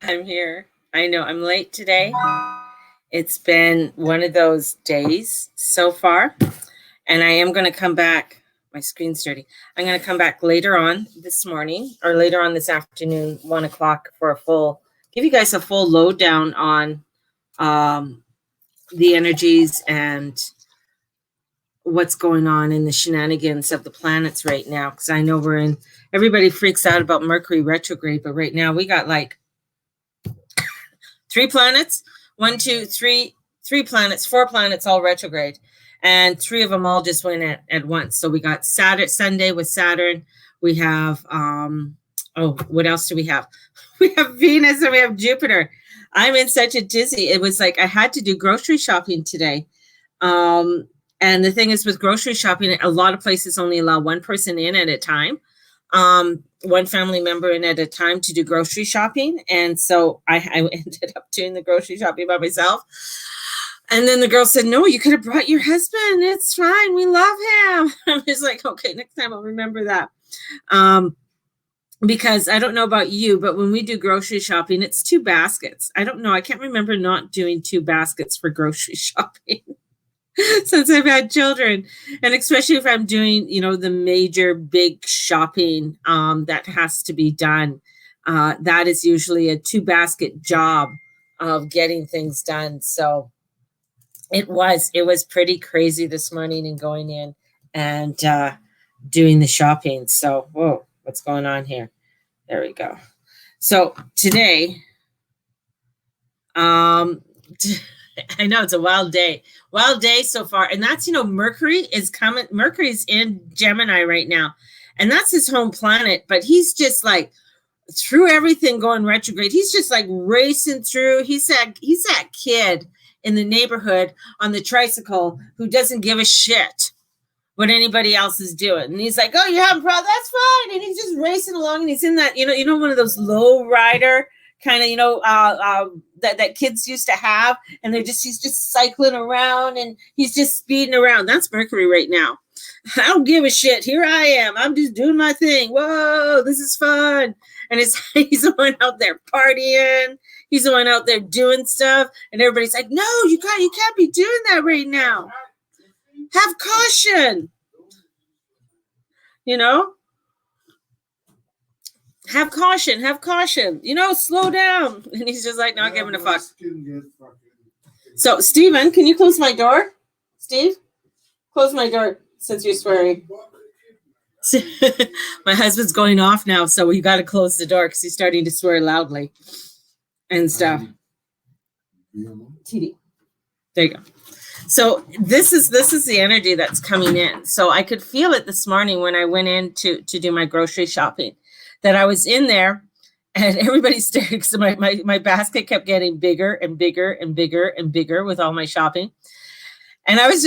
I'm here. I know I'm late today. It's been one of those days so far, and I am going to come back. My screen's dirty. I'm going to come back later on this morning or later on this afternoon, 1 o'clock, for give you guys a full lowdown on um, the energies and what's going on in the shenanigans of the planets right now. Because I know everybody freaks out about Mercury retrograde, but right now we got like 3 planets, one, two, three planets, 4 planets all retrograde, and 3 of them all just went at once. So we got Sunday with Saturn. We have what else do we have? We have Venus and we have Jupiter. I'm in such a dizzy. It was like I had to do grocery shopping today. And the thing is, with grocery shopping, a lot of places only allow one person in at a time. One family member in at a time to do grocery shopping. And so I ended up doing the grocery shopping by myself. And then the girl said, no, you could have brought your husband. It's fine. We love him. I was like, okay, next time I'll remember that. Because I don't know about you, but when we do grocery shopping, it's 2 baskets. I don't know. I can't remember not doing 2 baskets for grocery shopping. Since I've had children, and especially if I'm doing, the major big shopping that has to be done, that is usually a 2 basket job of getting things done. So it was pretty crazy this morning and going in and doing the shopping. So, whoa, what's going on here? There we go. So today, I know it's a wild day so far. And that's, Mercury is coming. Mercury's in Gemini right now. And that's his home planet. But he's just like through everything going retrograde. He's just like racing through. He's that kid in the neighborhood on the tricycle who doesn't give a shit what anybody else is doing. And he's like, oh, you have a problem? That's fine. And he's just racing along. And he's in that, one of those low rider kind of, that kids used to have, and he's just cycling around and he's just speeding around. That's Mercury right now. I don't give a shit. Here I am. I'm just doing my thing. Whoa, this is fun. And he's the one out there partying. He's the one out there doing stuff. And everybody's like, no, you can't be doing that right now. Have caution. Have caution, slow down. And he's just like not giving a fuck. So, Steven, can you close my door? Steve, close my door since you're swearing. My husband's going off now, so we got to close the door because he's starting to swear loudly and stuff. TD. There you go. So this is the energy that's coming in. So I could feel it this morning when I went in to do my grocery shopping, that I was in there and everybody stared because my basket kept getting bigger and bigger and bigger and bigger with all my shopping. And I was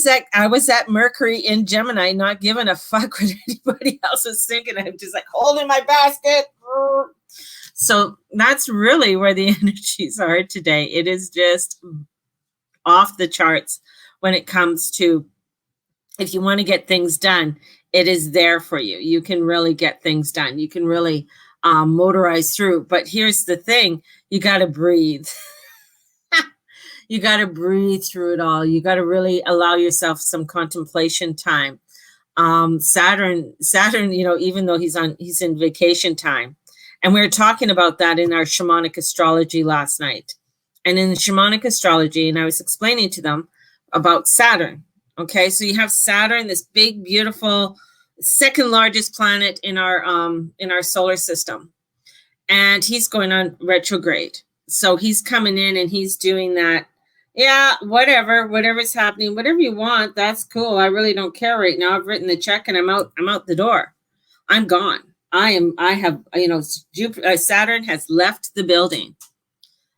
that Mercury in Gemini, not giving a fuck what anybody else was thinking. I'm just like holding my basket. So that's really where the energies are today. It is just off the charts when it comes to, if you want to get things done, it is there for you. You can really get things done. You can really motorize through. But here's the thing. You got to breathe. You got to breathe through it all. You got to really allow yourself some contemplation time. Saturn, even though he's in vacation time. And we were talking about that in our shamanic astrology last night. And in the shamanic astrology, and I was explaining to them about Saturn. Okay, so you have Saturn, this big, beautiful, second largest planet in our solar system, and he's going on retrograde. So he's coming in and he's doing that. Yeah, whatever's happening, whatever you want, that's cool. I really don't care right now. I've written the check and I'm out the door. I'm gone. Saturn has left the building.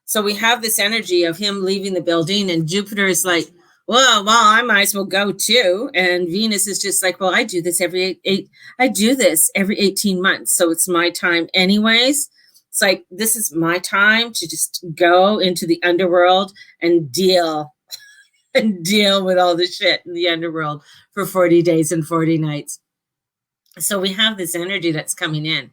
So we have this energy of him leaving the building, and Jupiter is like, well, I might as well go too. And Venus is just like, well, I do this every 18 months. So it's my time anyways. It's like, this is my time to just go into the underworld and deal with all the shit in the underworld for 40 days and 40 nights. So we have this energy that's coming in.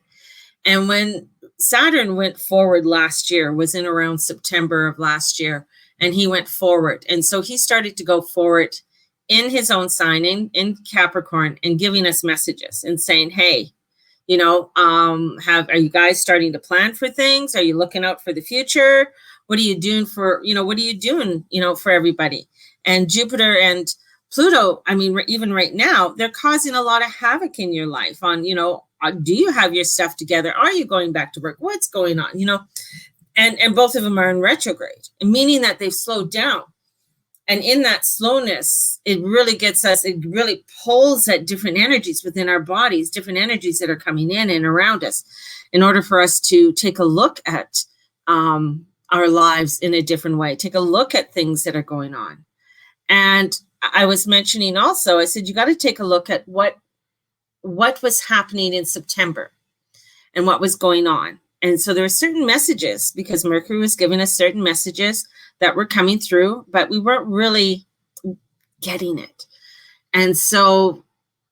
And when Saturn went forward last year, was in around September of last year, and he went forward. And so he started to go forward in his own sign, in Capricorn, and giving us messages and saying, hey, you know, are you guys starting to plan for things? Are you looking out for the future? What are you doing for, what are you doing, for everybody? And Jupiter and Pluto, I mean, even right now, they're causing a lot of havoc in your life on, do you have your stuff together? Are you going back to work? What's going on? And both of them are in retrograde, meaning that they've slowed down. And in that slowness, it really gets us, it really pulls at different energies within our bodies, different energies that are coming in and around us, in order for us to take a look at our lives in a different way, take a look at things that are going on. And I was mentioning also, I said, you got to take a look at what was happening in September and what was going on. And so there are certain messages, because Mercury was giving us certain messages that were coming through, but we weren't really getting it. And so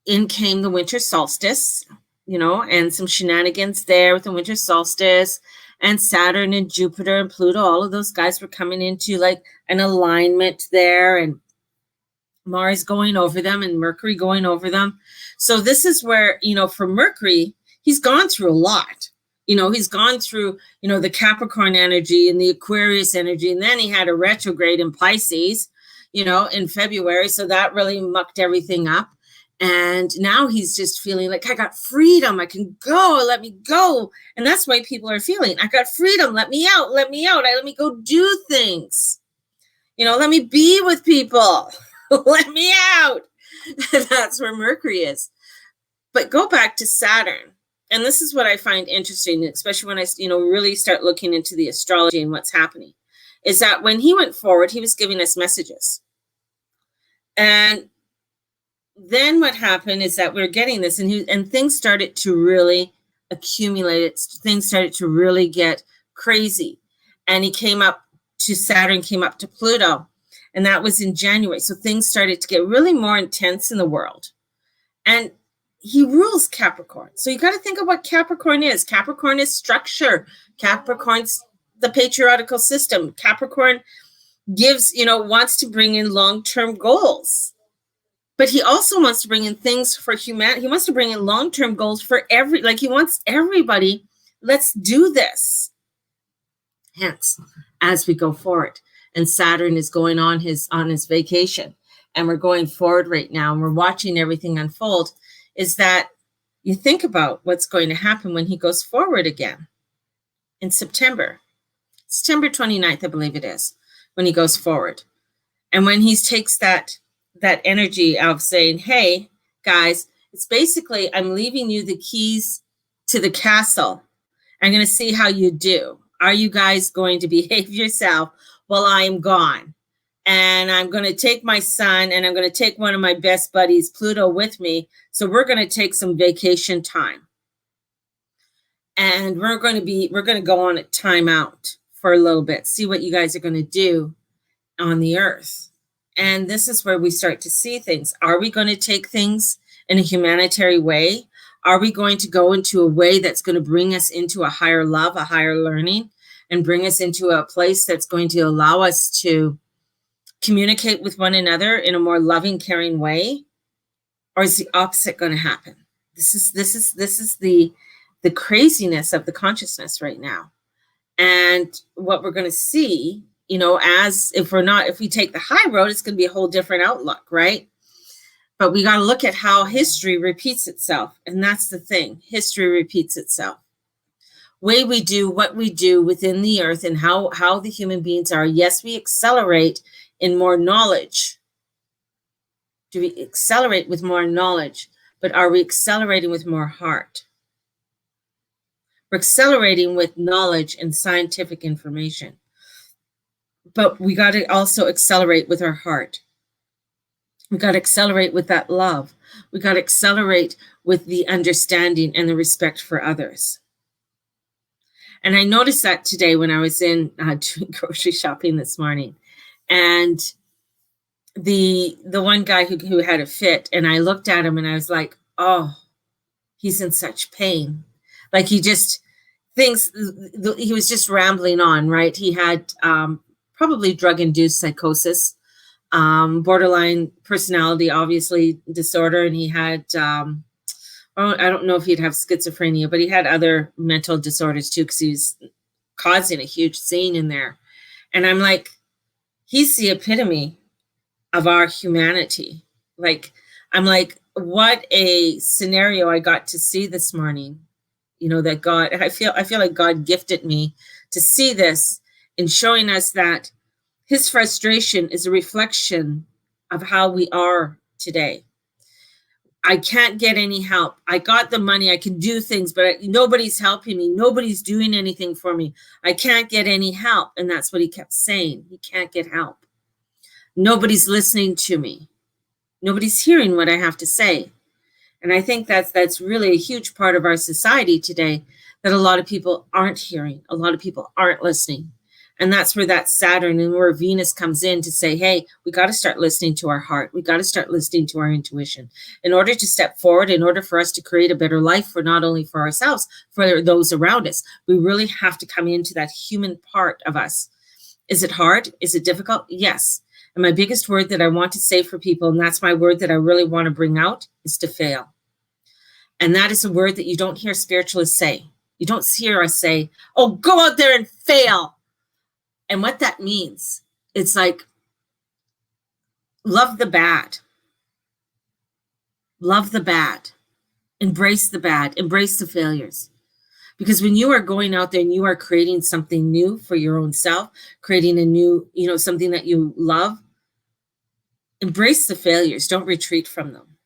in came the winter solstice, and some shenanigans there with the winter solstice, and Saturn and Jupiter and Pluto, all of those guys were coming into like an alignment there, and Mars going over them and Mercury going over them. So this is where, for Mercury, he's gone through a lot. He's gone through, the Capricorn energy and the Aquarius energy. And then he had a retrograde in Pisces, in February. So that really mucked everything up. And now he's just feeling like, I got freedom. I can go. Let me go. And that's why people are feeling, I got freedom. Let me out. Let me out. Let me go do things. Let me be with people. Let me out. That's where Mercury is. But go back to Saturn. And this is what I find interesting, especially when I, really start looking into the astrology and what's happening, is that when he went forward, he was giving us messages. And then what happened is that we're getting this, and things started to really accumulate. Things started to really get crazy. And Saturn came up to Pluto, and that was in January. So things started to get really more intense in the world. And he rules Capricorn. So you got to think of what Capricorn is. Capricorn is structure. Capricorn's the patriarchal system. Capricorn wants to bring in long-term goals. But he also wants to bring in things for humanity. He wants to bring in long-term goals for he wants everybody, let's do this. Hence, as we go forward, and Saturn is going on his vacation, and we're going forward right now, and we're watching everything unfold, is that you think about what's going to happen when he goes forward again in September 29th, I believe it is, when he goes forward. And when he takes that energy of saying, hey, guys, it's basically, I'm leaving you the keys to the castle. I'm going to see how you do. Are you guys going to behave yourself while I am gone? And I'm going to take my son, and I'm going to take one of my best buddies, Pluto, with me. So we're going to take some vacation time. And we're going to go on a timeout for a little bit, see what you guys are going to do on the earth. And this is where we start to see things. Are we going to take things in a humanitarian way? Are we going to go into a way that's going to bring us into a higher love, a higher learning, and bring us into a place that's going to allow us to communicate with one another in a more loving, caring way? Or is the opposite going to happen? This is the craziness of the consciousness right now. And what we're going to see, as if we take the high road, it's going to be a whole different outlook, right? But we got to look at how history repeats itself. And that's the thing. History repeats itself. Way we do what we do within the earth and how the human beings are. Yes, we accelerate in more knowledge. Do we accelerate with more knowledge? But are we accelerating with more heart? We're accelerating with knowledge and scientific information. But we got to also accelerate with our heart. We got to accelerate with that love. We got to accelerate with the understanding and the respect for others. And I noticed that today when I was in doing grocery shopping this morning. And the one guy who had a fit, and I looked at him and I was like, oh, he's in such pain. Like he just, things, he was just rambling on, right? He had probably drug-induced psychosis, borderline personality, obviously, disorder, and he had, I don't know if he'd have schizophrenia, but he had other mental disorders too, because he was causing a huge scene in there. And I'm like, he's the epitome of our humanity. Like, I'm like, what a scenario I got to see this morning. You know, that God, I feel like God gifted me to see this in showing us that his frustration is a reflection of how we are today. I can't get any help. I got the money. I can do things, but nobody's helping me. Nobody's doing anything for me. I can't get any help. And that's what he kept saying. He can't get help. Nobody's listening to me. Nobody's hearing what I have to say. And I think that's really a huge part of our society today, that a lot of people aren't hearing. A lot of people aren't listening. And that's where that Saturn and where Venus comes in to say, hey, we got to start listening to our heart. We got to start listening to our intuition in order to step forward, in order for us to create a better life for not only for ourselves, for those around us. We really have to come into that human part of us. Is it hard? Is it difficult? Yes. And my biggest word that I want to say for people, and that's my word that I really want to bring out, is to fail. And that is a word that you don't hear spiritualists say. You don't hear us say, oh, go out there and fail. And what that means, it's like, love the bad. Love the bad. Embrace the bad. Embrace the failures. Because when you are going out there and you are creating something new for your own self, creating a new, something that you love, embrace the failures. Don't retreat from them.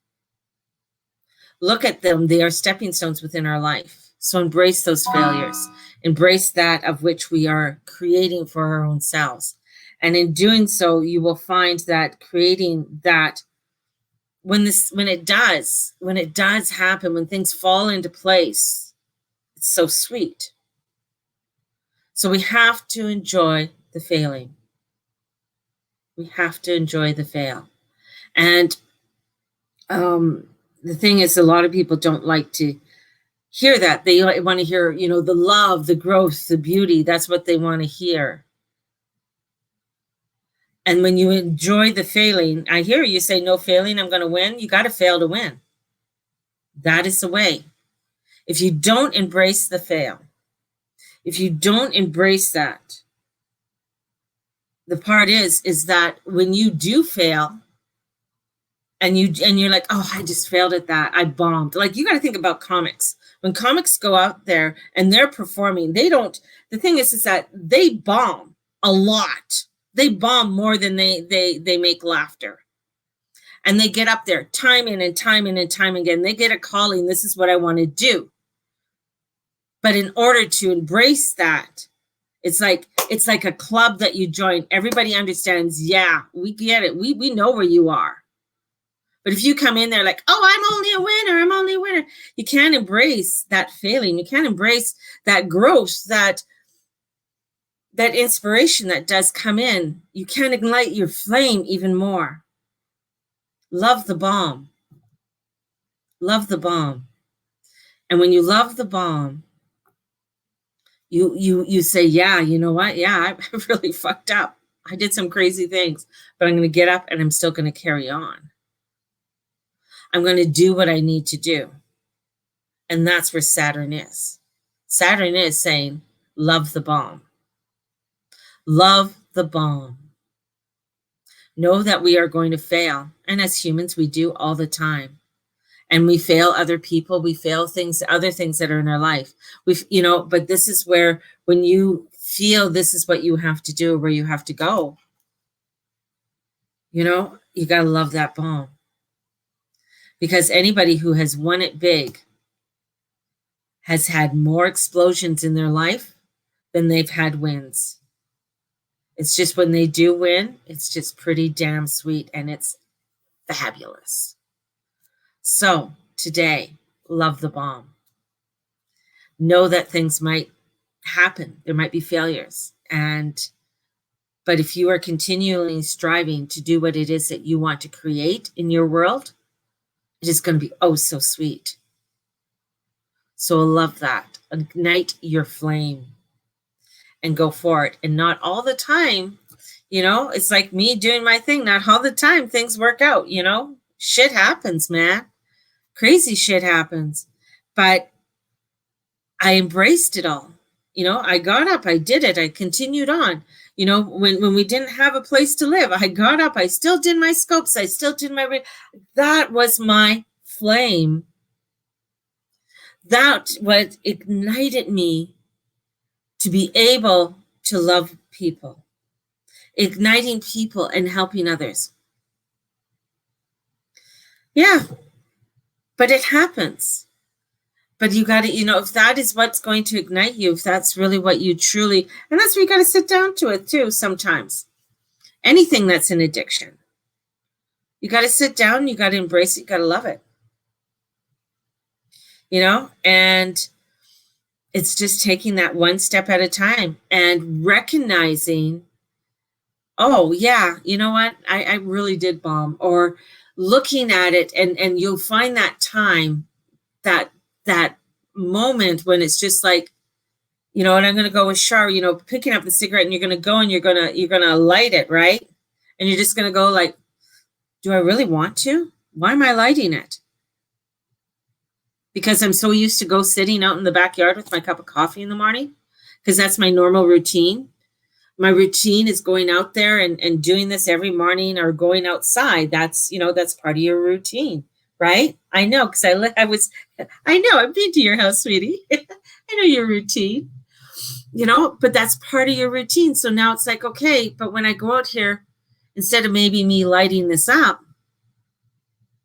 Look at them. They are stepping stones within our life. So embrace those failures. Embrace that of which we are creating for our own selves. And in doing so, you will find that creating that, when it does happen, when things fall into place, it's so sweet. So we have to enjoy the failing. We have to enjoy the fail. And the thing is, a lot of people don't like to hear that. They want to hear, the love, the growth, the beauty. That's what they want to hear. And when you enjoy the failing, I hear you say, no failing, I'm going to win. You got to fail to win. That is the way. If you don't embrace the fail, if you don't embrace that, the part is that when you do fail, and you're like, oh, I just failed at that. I bombed. Like, you got to think about comics. When comics go out there and they're performing, the thing is that they bomb a lot. They bomb more than they make laughter. And they get up there time in and time in and time again. They get a calling. This is what I want to do. But in order to embrace that, it's like a club that you join. Everybody understands. Yeah, we get it. We know where you are. But if you come in there like, oh, I'm only a winner, you can't embrace that failing. You can't embrace that growth, that inspiration that does come in. You can't ignite your flame even more. Love the bomb. Love the bomb. And when you love the bomb, you say, yeah, you know what? Yeah, I really fucked up. I did some crazy things, but I'm going to get up and I'm still going to carry on. I'm going to do what I need to do. And that's where Saturn is. Saturn is saying, love the bomb. Love the bomb. Know that we are going to fail. And as humans, we do all the time. And we fail other people. We fail other things that are in our life. But this is where, when you feel this is what you have to do, where you have to go, you got to love that bomb. Because anybody who has won it big has had more explosions in their life than they've had wins. It's just when they do win, it's just pretty damn sweet and it's fabulous. So today, love the bomb. Know that things might happen. There might be failures. But if you are continually striving to do what it is that you want to create in your world, it is going to be oh so sweet. So I love that. Ignite your flame and go for it. And not all the time, it's like me doing my thing. Not all the time things work out, shit happens, man. Crazy shit happens. But I embraced it all. I got up, I did it, I continued on. When we didn't have a place to live, I got up, I still did my scopes, I still did that was my flame. That what ignited me to be able to love people, igniting people and helping others. Yeah, but it happens. But you got to, if that is what's going to ignite you, if that's really what you truly, and that's where you got to sit down to it too sometimes. Anything that's an addiction. You got to sit down, you got to embrace it, you got to love it. And it's just taking that one step at a time and recognizing, oh yeah, you know what? I really did bomb. Or looking at it and you'll find that time, that moment when it's just like, and I'm going to go with Shar, picking up the cigarette and you're going to go and you're going to light it, right? And you're just going to go like, do I really want to? Why am I lighting it? Because I'm so used to go sitting out in the backyard with my cup of coffee in the morning, because that's my normal routine. My routine is going out there and doing this every morning, or going outside. That's, that's part of your routine. Right? I know, because I've been to your house, sweetie. I know your routine, but that's part of your routine. So now it's like, okay, but when I go out here, instead of maybe me lighting this up,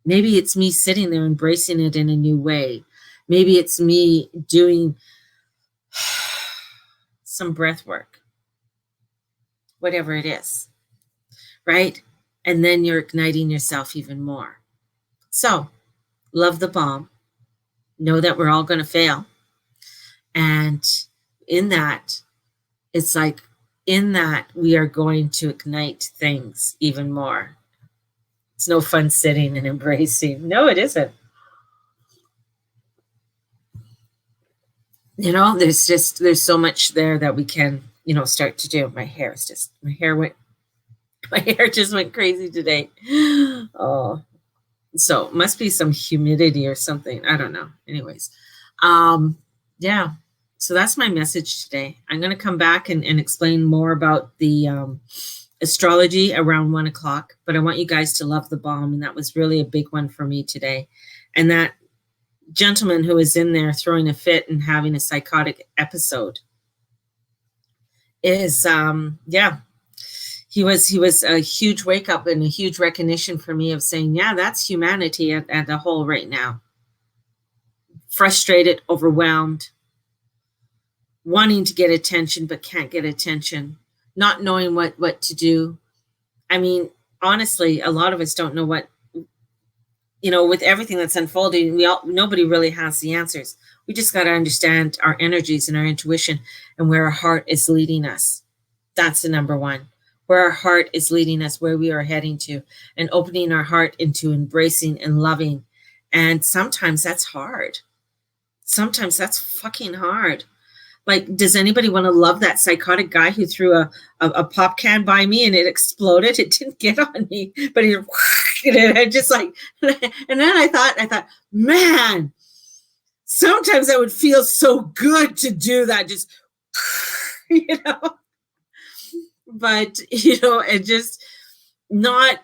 maybe it's me sitting there embracing it in a new way. Maybe it's me doing some breath work, whatever it is, right? And then you're igniting yourself even more. So, love the bomb. Know that we're all going to fail. And in that, it's like, in that, we are going to ignite things even more. It's no fun sitting and embracing. No, it isn't. There's so much there that we can, start to do. My hair just went crazy today. Oh. So it must be some humidity or something. I don't know. Anyways, yeah. So that's my message today. I'm going to come back and explain more about the astrology around 1:00, but I want you guys to love the bomb. And that was really a big one for me today. And that gentleman who was in there throwing a fit and having a psychotic episode is, He was a huge wake up and a huge recognition for me of saying, yeah, that's humanity at a whole right now. Frustrated, overwhelmed, wanting to get attention, but can't get attention, not knowing what to do. I mean, honestly, a lot of us don't know what, with everything that's unfolding, nobody really has the answers. We just got to understand our energies and our intuition and where our heart is leading us. That's the number one. Where our heart is leading us, where we are heading to, and opening our heart into embracing and loving. And sometimes that's hard. Sometimes that's fucking hard. Like, does anybody want to love that psychotic guy who threw a pop can by me and it exploded? It didn't get on me, but it just like, and then I thought, man, sometimes that would feel so good to do that. Just, but, it just not,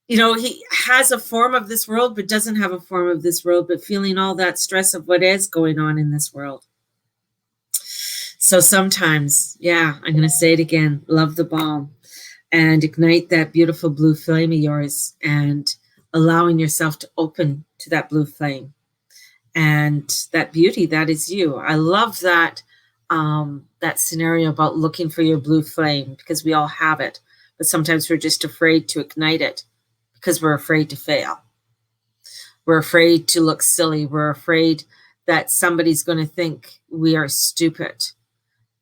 he has a form of this world, but doesn't have a form of this world, but feeling all that stress of what is going on in this world. So sometimes, yeah, I'm going to say it again, love the bomb and ignite that beautiful blue flame of yours and allowing yourself to open to that blue flame and that beauty that is you. I love that. That scenario about looking for your blue flame, because we all have it, but sometimes we're just afraid to ignite it because we're afraid to fail. We're afraid to look silly. We're afraid that somebody's going to think we are stupid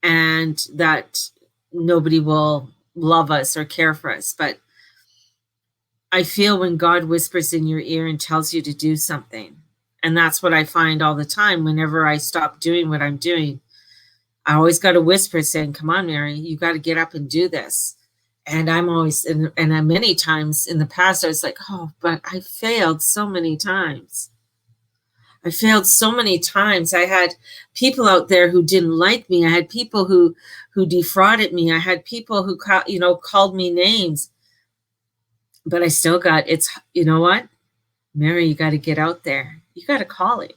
and that nobody will love us or care for us. But I feel when God whispers in your ear and tells you to do something, And that's what I find all the time. Whenever I stop doing what I'm doing, I always got a whisper saying, come on, Mary, you got to get up and do this. And I'm always, and many times in the past, I was like, oh, but I failed so many times. I failed so many times. I had people out there who didn't like me. I had people who defrauded me. I had people who, called me names. But I still you know what? Mary, you got to get out there. You got to call it.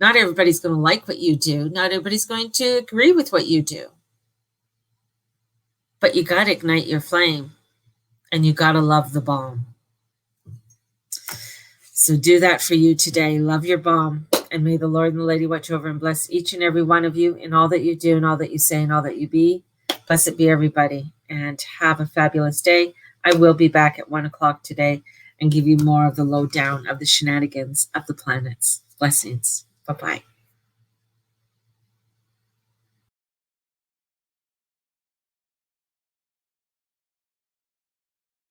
Not everybody's going to like what you do. Not everybody's going to agree with what you do. But you got to ignite your flame, and you got to love the bomb. So do that for you today. Love your bomb, and may the Lord and the Lady watch over and bless each and every one of you in all that you do and all that you say and all that you be. Blessed be everybody, and have a fabulous day. I will be back at 1:00 today and give you more of the lowdown of the shenanigans of the planets. Blessings. Bye-bye.